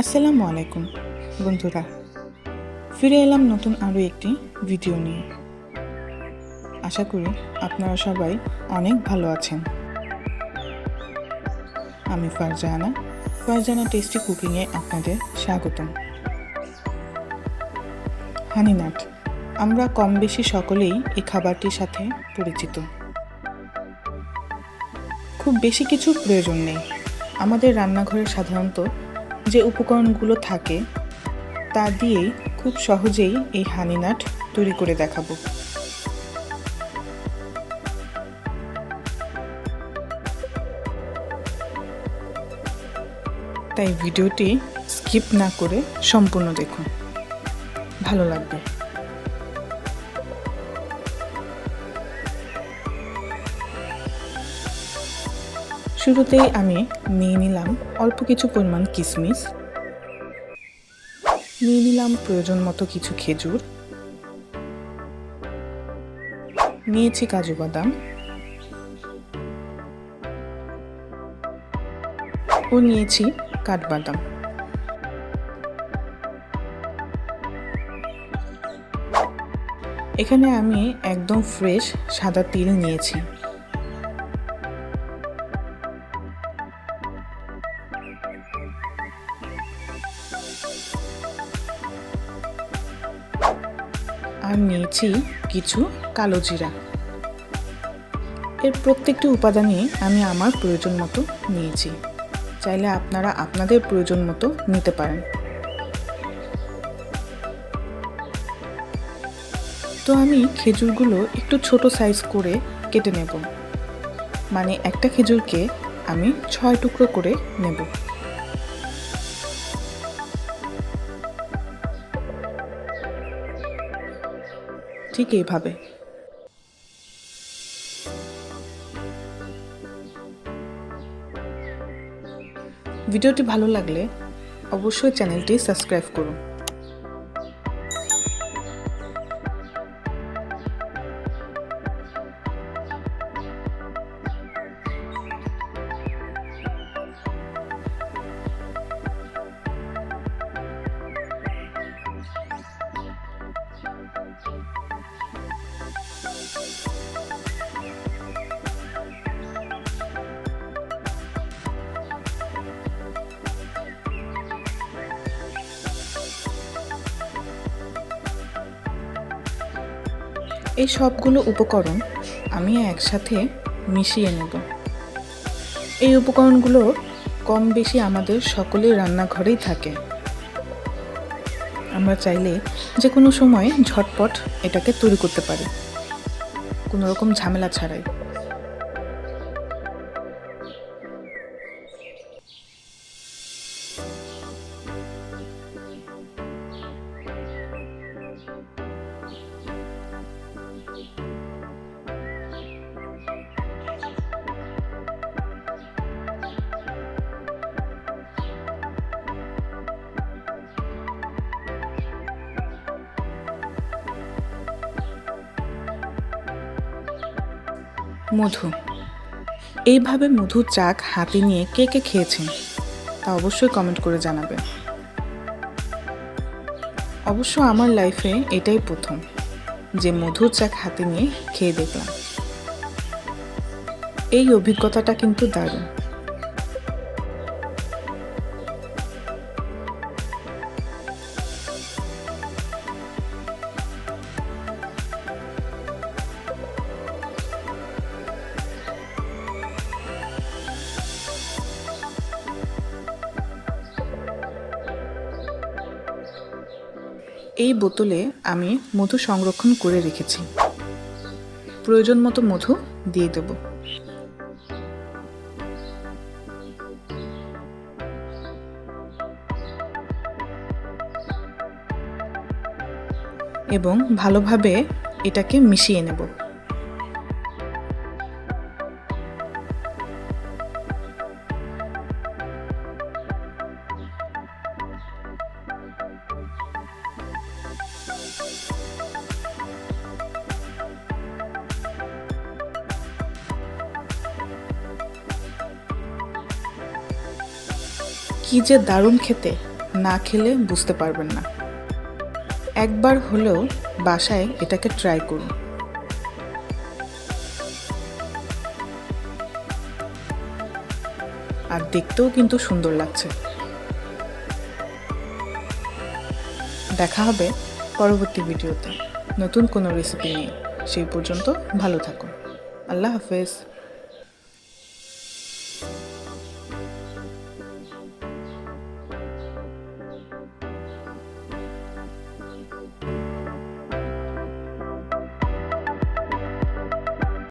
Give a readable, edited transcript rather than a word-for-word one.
আসসালামু আলাইকুম বন্ধুরা, ফিরে এলাম নতুন আরও একটি ভিডিও নিয়ে। আশা করি আপনারা সবাই অনেক ভালো আছেন। আমি ফারজানা টেস্টি কুকিংয়ে আপনাদের স্বাগতম। হানিনাট, আমরা কম বেশি সকলেই এই খাবারটির সাথে পরিচিত। খুব বেশি কিছুর প্রয়োজন নেই। আমাদের রান্নাঘরে সাধারণত যে উপকরণগুলো থাকে তা দিয়েই খুব সহজেই এই হানিনাট তৈরি করে দেখাবো। তাই ভিডিওটি স্কিপ না করে সম্পূর্ণ দেখুন, ভালো লাগবে। শুরুতেই আমি নিয়ে নিলাম অল্প কিছু পরিমাণ কিশমিশ, নিয়ে নিলাম প্রয়োজন মতো কিছু খেজুর, নিয়েছি কাজু বাদাম ও নিয়েছি কাঠবাদাম। এখানে আমি একদম ফ্রেশ সাদা তিল নিয়েছি। আর নিয়েছি কিছু কালো জিরা। এর প্রত্যেকটি উপাদানই আমি আমার প্রয়োজন মতো নিয়েছি। চাইলে আপনারা আপনাদের প্রয়োজন মতো নিতে পারেন। তো আমি খেজুরগুলো একটু ছোট সাইজ করে কেটে নেব, মানে একটা খেজুরকে আমি 6 টুকরো করে নেব। ঠিক এইভাবে। ভিডিওটি ভালো লাগলে অবশ্যই চ্যানেলটি সাবস্ক্রাইব করুন। এই সবগুলো উপকরণ আমি একসাথে মিশিয়ে নেব। এই উপকরণগুলো কম বেশি আমাদের সকলের রান্নাঘরেই থাকে। আমরা চাইলে যে কোনো সময় ঝটপট এটাকে তৈরি করতে পারি, কোনো রকম ঝামেলা ছাড়াই। মধু, এইভাবে মধুর চাক হাতে নিয়ে কে কে খেয়েছেন তা অবশ্যই কমেন্ট করে জানাবেন। অবশ্য আমার লাইফে এটাই প্রথম যে মধুর চাক হাতে নিয়ে খেয়ে দেখলাম। এই অভিজ্ঞতাটা কিন্তু দারুণ। এই বোতলে আমি মধু সংরক্ষণ করে রেখেছি। প্রয়োজন মতো মধু দিয়ে দেব। এবং ভালোভাবে এটাকে মিশিয়ে নেব। কি যে দারুণ খেতে, না খেলে বুঝতে পারবেন না। একবার হলেও বাসায় এটাকে ট্রাই করুন। আর দেখতেও কিন্তু সুন্দর লাগছে। দেখা হবে পরবর্তী ভিডিওতে নতুন কোনো রেসিপি নিয়ে। সেই পর্যন্ত ভালো থাকুন। আল্লাহ হাফেজ।